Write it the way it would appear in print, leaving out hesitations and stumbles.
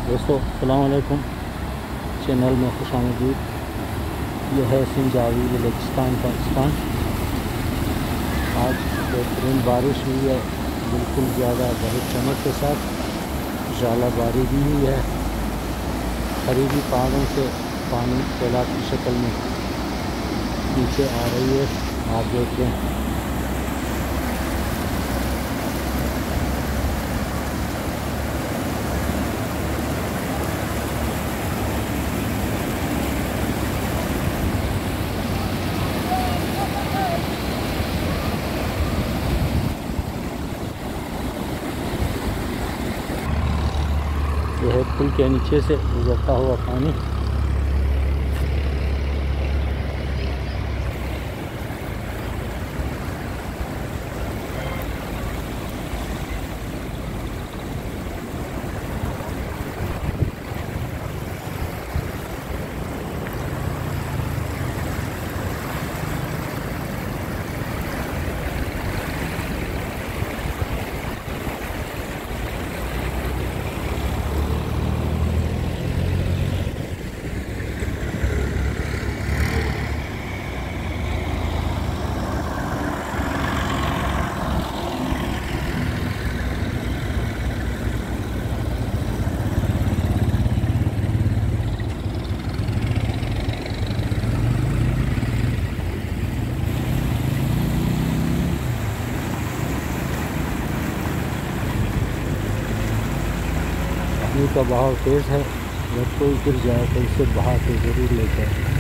दोस्तों अस्सलाम वालेकुम, चैनल में खुशामदीद। यह है सिंजावी बलूचिस्तान पाकिस्तान। आज बेहतरीन बारिश हुई है, बिल्कुल ज़्यादा बहुत चमक के साथ झालाबारी भी हुई है। करीबी पहाड़ों से पानी सैलाब की शक्ल में नीचे आ रही है, आप देख लें। यह है पुल के नीचे से गुजरता हुआ पानी। पानी का बहाव तेज़ है, अगर कोई गिर जाए तो उसे बहा के ज़रूर ले जाए।